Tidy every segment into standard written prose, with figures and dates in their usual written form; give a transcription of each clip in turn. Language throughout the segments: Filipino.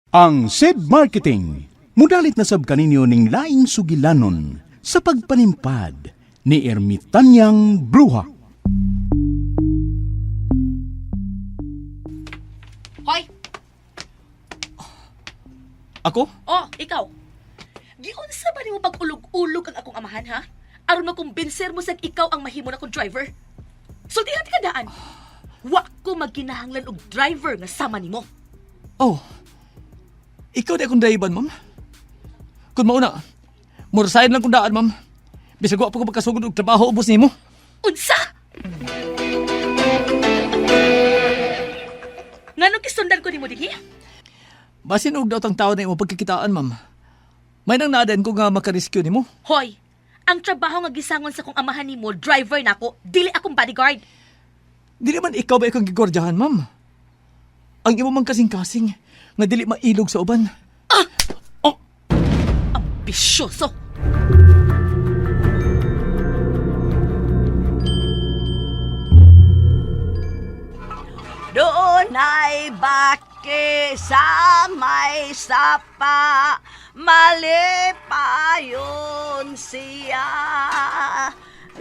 Ang SED Marketing, mudalit na sab kaninyo ning laing sugilanon sa pagpanimpad ni Ermitanyang Bruha. Hoy! Ako? Oh, ikaw. Giunsa ba nimo pag-ulog-ulog ang akong amahan, ha? Aron makumbinser mo sa ikaw ang mahimo na kong driver. Sultihan ka daan. Wa ko magkinahanglan og driver nga sama nimo. Oh, ikaw di akong daiban, ma'am. Kung mauna, murasayan lang kong daan, ma'am. Bisag wa pa ko magkasugod og trabaho ubos nimo. Unsa? Nganong kisundan ko nimo dihi? Basin og daw tang tao na imong pagkikitaan, ma'am. May nang nadan ko nga makarescue nimo. Hoy, ang trabaho nga gisangon sa kong amahan nimo, driver nako, dili akong bodyguard. Di naman ikaw ba ikang gigordyahan, ma'am? Ang imo man kasing-kasing nga dili mailog sa uban. Ambisyoso. Doon ay baki sa may sapa, mali pa yun siya.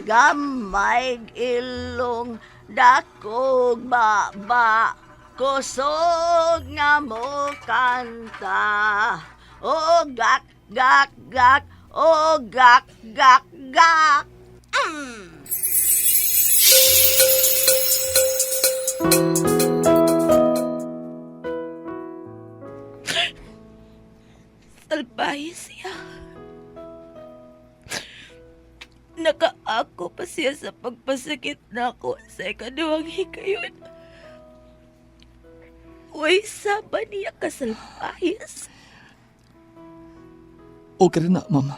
Gamay ilong, dakog baba, kusog nga mo kanta. O gak, gak, gak, o gak, gak, gak. Salbahe siya. Nakaako pa siya sa pagpasakit na ako sa ikaduhang hikayon. Uy, saba niya kasalbahis. Okay rin na, ma'am.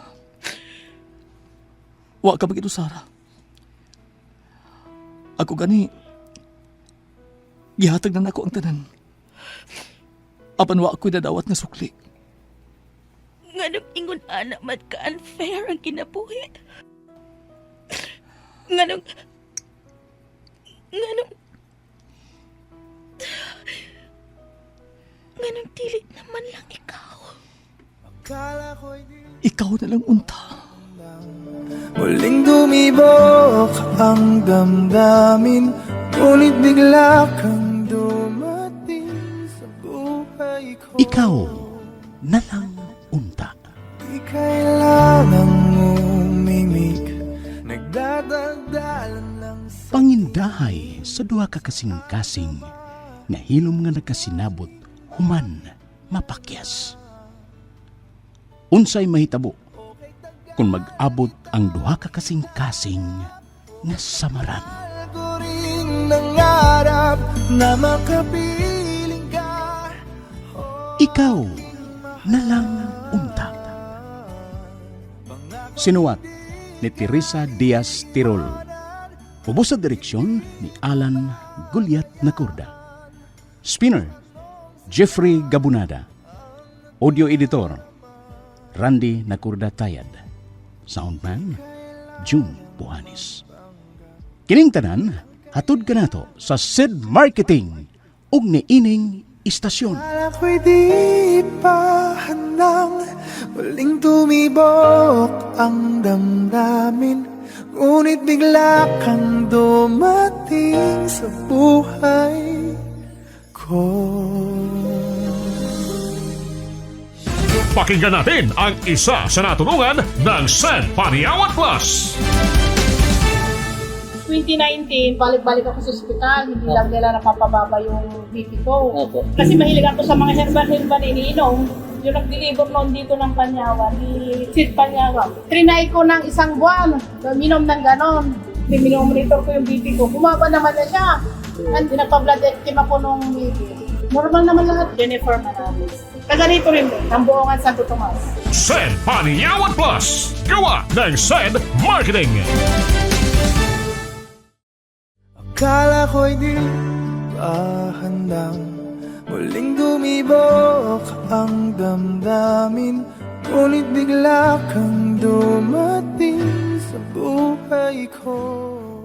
Wa ka bagito, Sarah. Ako gani, gihatag na nako ang tanan. Apan wa ako'y dadawat nga sukli. Nganong ingon anak mat ka-unfair ang kinabuhi. Nganong dili naman lang ikaw. Ikaw na lang unta. Muling dumibok ang damdamin, ngunit bigla kang dumating sa buhay ko. Ikaw na lang unta. Di kailangang umimik, nagdadaldalan lang sa Pangindahay sa duha ka kasing-kasing nga hilom nga nagkasinabot human mapakyas. Unsay mahitabo kung mag-abot ang duha ka kasing-kasing nga samaran. ko rin nangarap na makapiling ka. Ikaw na lang unta. Sinuwat ni Teresa Diaz Tirol. Ubos sa direksyon ni Alan Gulyat Nakurda. Spinner, Jeffrey Gabunada. Audio editor, Randy Nakurda Tayad. Soundman, June Buanis. Kining tanan, hatod ka nato sa SED Marketing ug niining istasyon. Akala ko'y di pa handang muling tumibok ang damdamin, ngunit bigla kang dumating sa buhay ko. Pakinggan natin ang isa sa natulungan ng SED Paniawat Plus. 2019, balik-balik ako sa ospital, hindi lang nila napapababa yung BP ko. Kasi mahilig ako sa mga herbal-herbal iniinom. Yung nag-deliver noon dito ng Panyawan, ni Sid Panyawan. Trinay ko ng isang buwan, minom ng ganon. Minomonitor ko yung BP ko. Bumaba naman na siya. And pinagpa-blood team ako nung BP. Normal naman lahat. Jennifer Manalis. Kaganito rin din, ang buongan Santo Tomas. SED Paniawat Plus. Gawa ng SED Marketing. Akala ko'y di pa handang muling dumibok ang damdamin, ngunit bigla kang dumating sa buhay ko.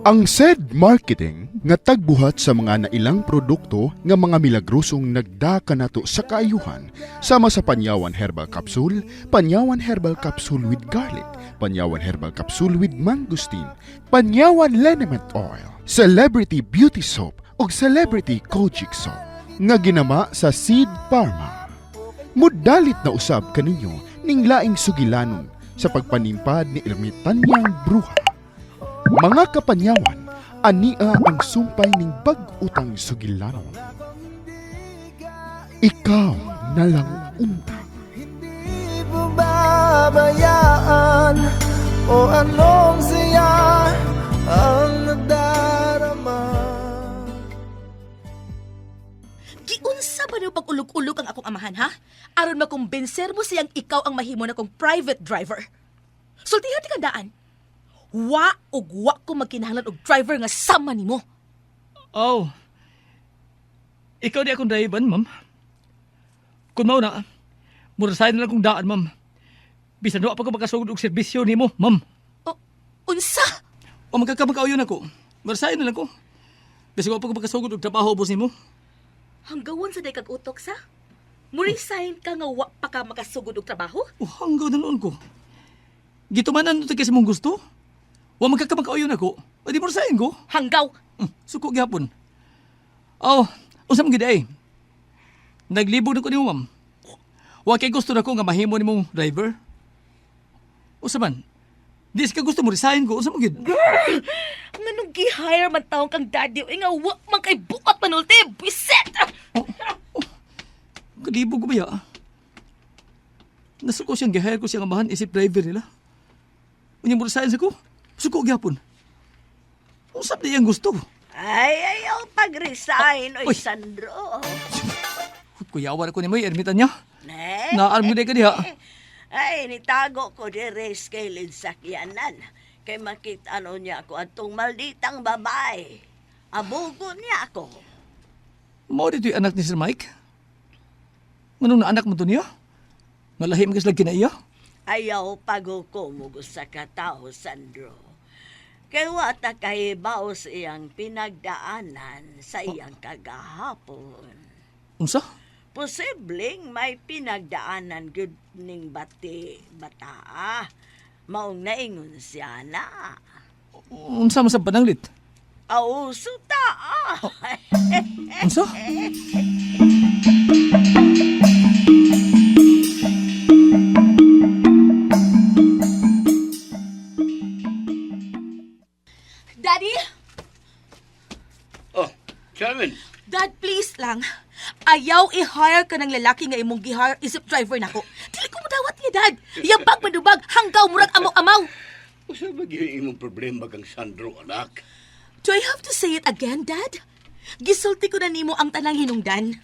Ang SED Marketing nga tagbuhat sa mga nailang produkto nga mga milagrosong nagdaka nato sa kaayuhan sama sa Panyawan Herbal Capsule, Panyawan Herbal Capsule with Garlic, Panyawan Herbal Capsule with Mangosteen, Panyawan Liniment Oil, Celebrity Beauty Soap ug Celebrity Kojic Soap nga ginama sa Seed Pharma. Mudalit na usab kaninyo ning laing sugilanon sa pagpanimpad ni ermitanyang bruha. Mga kapanyawan, ania ang sumpay ning bag-utang sugilanon. Ikaw na lang unta. Hindi mo babayaan o anong siya ang nagdarama. Giunsa ba niyo pag-ulog-ulog ang akong amahan, ha? Aron makumbinser mo siyang ikaw ang mahimo na kong private driver. Sultihan ti kandaan. Wa ug wa ko magkinahanglan og driver nga sama nimo. Oh. Ikaw di akong driban, ma'am. Kung mao na, murasayan na lang kong daan, ma'am. Bisan doon pa ko makasugod og serbisyo nimo, ma'am. O, unsa? O magkakamag-ayon ako. Murasayan na lang ko. Bisan doon pa ko makasugod og trabaho ubos nimo. Hanggawon sa day kag utok sa? Murisign ka nga wa pa ka makasugod og trabaho? Oh, hanggaw na noon ko. Gitumanan ito kasi mong gusto. Wa magkakamag-ayon ako. O di murasayan ko. Hanggaw! Suko gyapon. Oh, unsa man gid ay? Naglibog na ko nimo, ma'am. Wa kay gusto na ko nga mahimo nimong driver. Unsa man? Di ka gusto mo resign ko, unsa man gid? Nganong gi-hire man taong kang daddy o nga wa man kay buot panulti. Biset! Kalibog ko ba ya? Nasuko siyang gihire ko siyang amahan isip driver nila. Unya mo resign sa ko? Suko gyapon. Usap na iyang gusto. Ay, ayaw pag-resign, oy, Uy. Sandro. Kuyawan ako ni mo, ermitan niya. Ne? Naarm ko ka diha. Ay, nitago ko di res kay linsakyanan. Kay makita ano niya ako atong malditang babae. Abugo niya ako. Mao dito yung anak ni Sir Mike. Manong na anak mo to niya? Malahim ka sila kinaiya? Ayaw paghukumog sa katao, Sandro. Kay wata kahibaw sa iyang pinagdaanan sa iyang kagahapon. Unsa? Posibleng may pinagdaanan gud ning bata. Maong naingon siya na. Unsa man sa pananglit? Aw, suta! Unsa? Daddy? Oh, Charmin. Dad, please lang. Ayaw i-hire ka ng lalaki nga imong gi-hire isip driver nako. Dili ko mudawat ni Dad. Yabag madubag, hanggaw murag amaw-amaw. Usa ba gyud imong problema kang Sandro, anak? Do I have to say it again, Dad? Gisulti ko na nimo ang tanang hinungdan.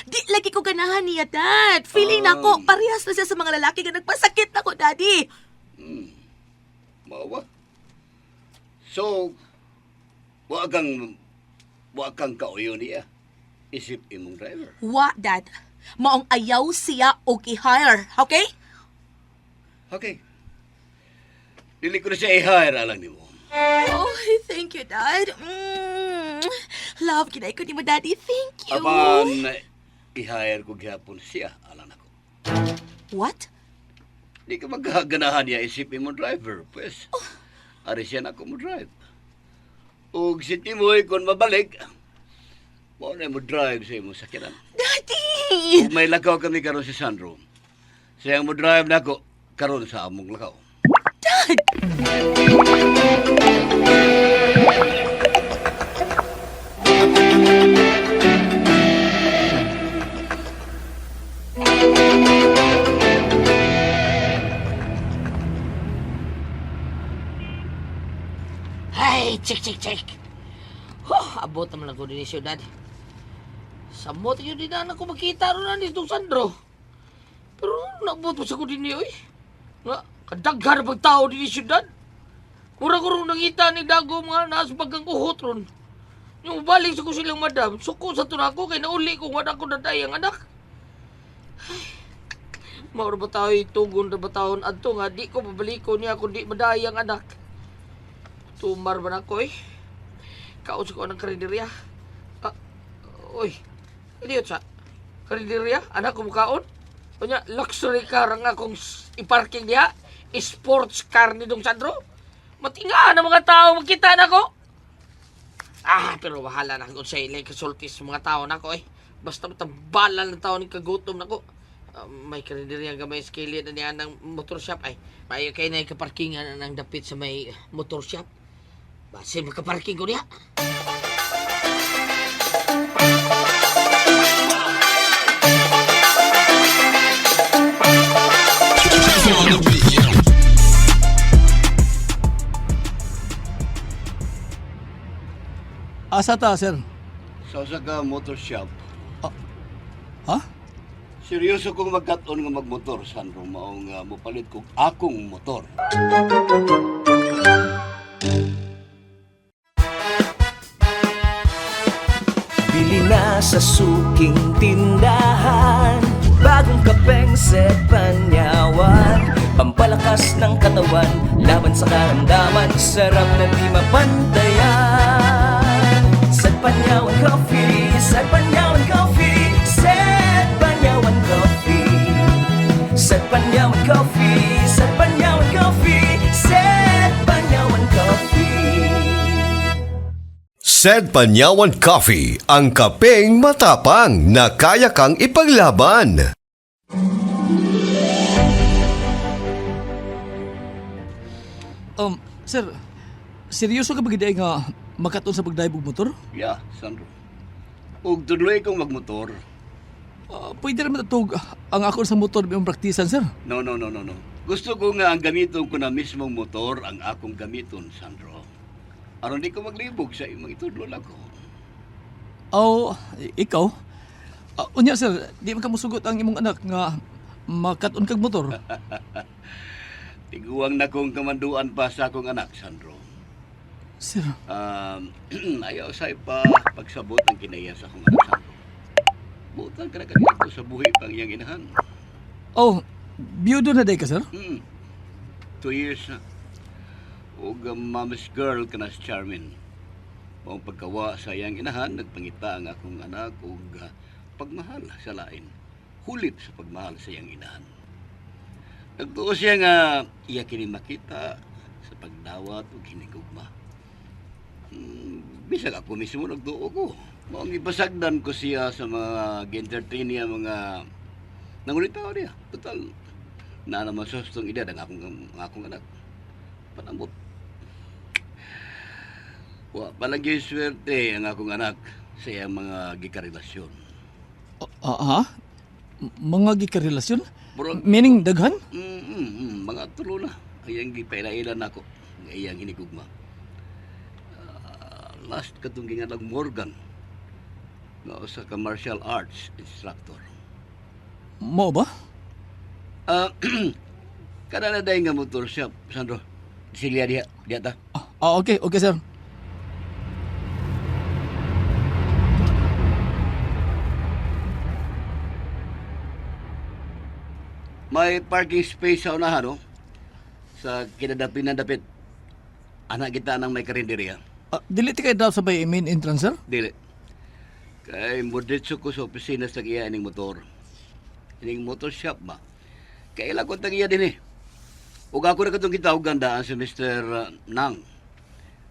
Di lagi ko ganahan niya, Dad. Feeling nako, parehas na siya sa mga lalaki nga nagpasakit nako, Daddy. Mawa. So, wa kang kauyo niya. Isip imong driver. Wa, Dad. Maong ayaw siya og i-hire, okay? Okay. Dili ko na siya i-hire alang nimo. Oh, thank you, Dad. Love kinay ko ni mo, Daddy. Thank you. Apan i-hire ko gyapon siya alang nako. What? Di ka magkaganahan niya isip imong driver, pues. Ari siya na ko mo drive. Ug si Timoy kon mabalik, mo na mo drive sa imong sakyanan. Daddy! Ug may lakaw kami karon si Sandro. Siya mo drive na ko karon sa among lakaw. Dad! Ay, chik. Abot naman lang ko din ni syudad. Samot yun din na ako makita ron na nitong Sandro. Pero nabot mo sa ko din niyo eh. Nga, kadaghan pag tao din ni syudad. Mura ko rin nangita ni Dago mga nasa pagkang uhot ron. Yung balik sa ko silang madam, suko sa tunako kay nauli ko nga ako naday ang anak. Maura ba tayo itugon na ba taon adto nga di ko mabaliko niya kung di maday ang anak. Tumar ba na ko eh. Kaon sa ko ng karinderya. Ah, uy, hindi yun sa karinderya? Anak ko mukaon? Kunya, luxury car nga akong iparking diha. Sports car ni Dong Sandro. Matingaan ang mga tao magkita na ko. Pero bahala na kung sa ilay kasultis sa mga tao na ko eh. Basta matabalan ng tao ni kagutom na ko. May karinderya gamay skili na niya ng motor shop ay. May kayo na ikaparkingan ng dapit sa may motor shop. Base makaparking ko niya. Asa ta, sir? Sa usa ka motor shop, Ha? seryoso kong magkaton nga magmotor, Sandro. Mao nga mopalit kog akong motor. Bili na sa suking tindahan, bagong kapeng Set Panyawan. Pampalakas ng katawan, laban sa karamdaman, sarap na di mapantayan. Set Panyawan Coffee, Set Panyawan Coffee, Set Panyawan Coffee, Set Panyawan Coffee, Set Panyawan Coffee, Set Panyawan Coffee. Set Panyawan Coffee, ang kapeng matapang na kaya kang ipaglaban. Sir, seryoso ka ba gid nga makaton sa pagdrive og motor? Yeah, Sandro. Ug tuloy kong magmotor. Pwede naman itog ang ako sa motor may praktisan, sir. No. Gusto ko nga ang gamiton ko na mismong motor ang akong gamiton, Sandro. Aron di ko maglibog sa imong itudlo lang ko. Ikaw? Unya, sir, di man ka musugot ang imong anak nga makaton kag motor. Tiguang na kong kamanduan pa sa akong anak, Sandro. Sir, Ayaw sa'y pa pagsabot ang kinaya sa akong anak, Sandro. Butang ka na kanina ko sa buhay pang iyang inahan. biyudo na day ka, sir? 2 years na. Ug mama's girl ka na si Charmin. Maong pagkawa sa iyang inahan, nagpangita ang akong anak ug pagmahal sa lain. Hulip sa pagmahal sa iyang inahan. Nagtuo siya nga iya kini makita sa pagdawat ug hinigugma. Bisag ako mismo nagtuo ko. Maong ipasagdan ko siya sa mga gi-entertain niya mga nangulitaw niya. Total, na naman sustong edad ang akong anak. Panamot. Wa palagi swerte ang akong anak sa iyang mga gikarelasyon. Mga gikarelasyon? Bro, Meaning daghan? mga tulo na. Ang iyang gipailailan ako. Ang iyang hinigugma. Last katunggingan lang Morgan. Na usa ka martial arts instructor. Mo ba? Kada na dahi nga motor shop, Sandro. Silya diya ta. Okay, sir. May parking space sa unahan, no? Sa kinadapin na dapit. Anak kita nang may karinderya. Dili ti kay daw sa may main entrance, sir? Dili. Kay muditso ko sa opisina sa iya ining motor. Ining motor shop ba? Kailan ko tang iya din eh. Ug ako na katong kita gandaan si Mr. Nang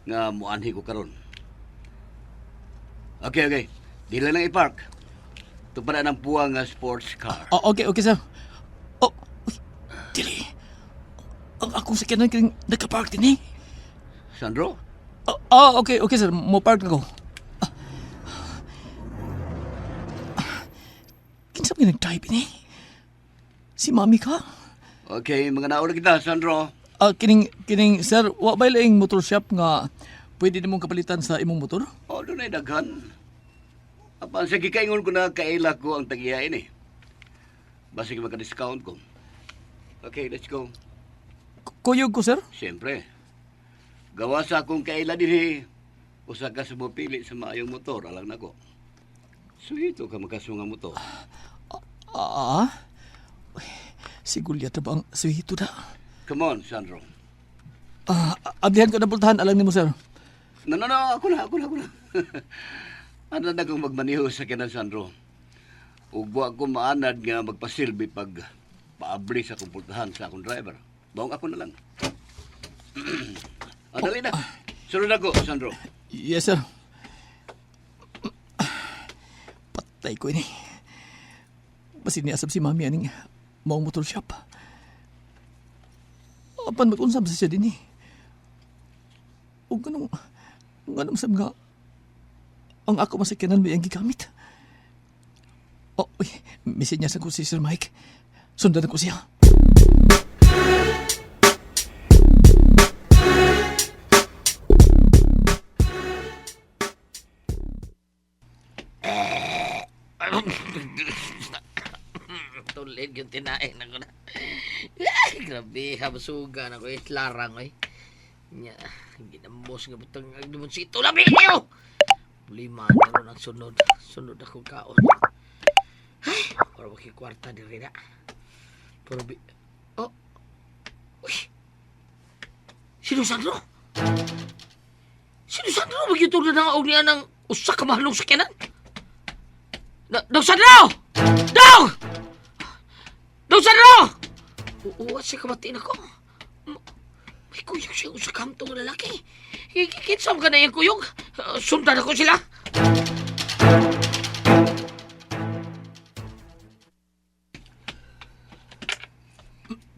nga muanhi ko karon. Okay. Dili lang i-park. Ito pa na ng puwang nga sports car. Okay, sir. Dili. Ang akong sakyanan kaya nagka-park din eh. Sandro? Okay, sir. Mo park na ko. Kinsa ba nag-drive ni? Si mami ka? Okay, mga nauna kita, Sandro. Kining, sir, wa ba laing motor shop nga pwede nimong kapalitan sa imong motor? Doon ay daghan. Apan sa gikaingon ko na kaila ko ang tagiyain eh. Basta maka-discount ko. Okay, let's go. Kuyog ko, sir? Siyempre. Gawa sa akong kaila din eh. Usa ka sa mapili sa maayong motor, alang na ko. Suhito ka magkasunga motor. Sigulya na ba ang suhito na? Come on, Sandro. Ablihan ko na pultahan, alang ni mo, sir. No, ako na. Ano na kong magmaniho sa kinan, Sandro. Ug wa ko maanad nga magpasilbi pag paabli sa kumpultahan sa akong driver. Bawang ako na lang. Dali na. Sunod ako, Sandro. Yes, sir. Patay ko ini. Basin niasab si mami aning maong motor shop. Apan mag-unsam sa siya din eh. O ganong sab nga ang ako masakyanan may ang gigamit. Oh, uy, message niya sa ko si Sir Mike. Sundan ako siya. Tulid yung tinain ako na. Ay, grabe, habasugan ako eh. Larang eh. Nya, ginamos nga butang agdumon si ito. Labi kayo! Lima na ron ang sunod. Sunod akong kaon. Ay, para makikwarta di rin na. Pero oh. Uy! Sino Sandro? Sino Sandro? Magiging na nga niya ng usak ka mahalong sakyanan? Dong Sandro! Dong! Dong Sandro! Uwa siya kamatiin ako. May kuyog siya sa kamtong lalaki. Kitsam ka na yung kuyog. Sundan ako sila.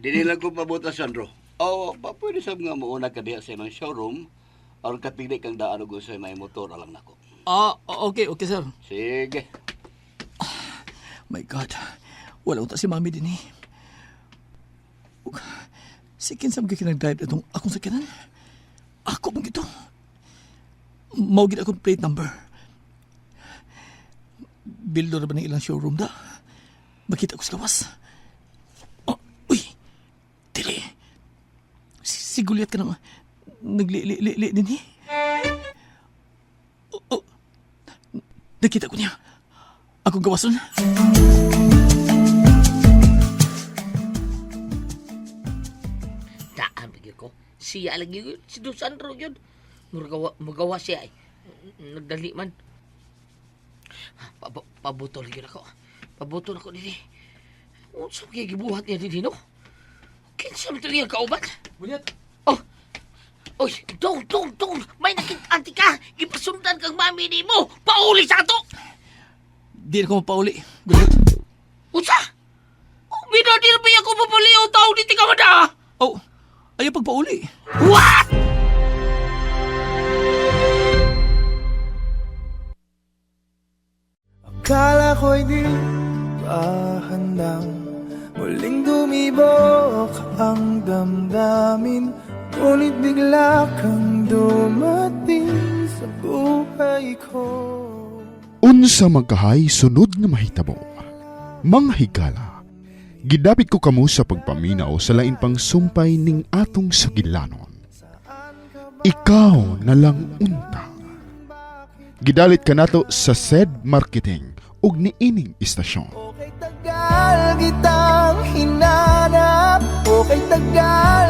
Dili lang ko mabuta, Sandro. Pwede sab nga mauna ka diha sa imong showroom aron kapili kang daan og sa may motor alang nako. Okay, sir. Sige. My God, wala uta si mami din eh. Si kinsam ka kinag-drive na itong akong sakyanan. Ako bang ito? Maugin akong plate number. Bildo na ba ng ilang showroom da? Makita ko sa gawas. Uy! Dili. Siguliat ka naman. Nagli din eh. Nakita ko niya. Akong gawason. Siya lagi yun. Si Don Sandro yun. Magawa siya eh. Nagdali man. Pabutol yun ako. Pabutol ako din eh. Saan kaya gibuhat niya din no? Kinsa mo ito niya kauban? Buliat. Oh! Oy! Dong! May nakit-anti ka! Ipasundan kang mami ni mo! Pauli sa ato! Di na ko mapauli. Buliat. Unsa? Binadi na ba ako papali o tao di tika mada? Oh! Ayaw pagpauli. What? Akala ko'y di pa handang muling dumibok ang damdamin, ngunit bigla kang dumating sa buhay ko. Unsa magkahay sunod nga mahitabo. Mga higala, gidapit ko kamo sa pagpaminaw sa lain pang sumpay ning atong sagilanon. Ikaw na lang unta. Gidalit ka nato sa SED Marketing ug niining istasyon. Okay tagal kitang hinanap, okay tagal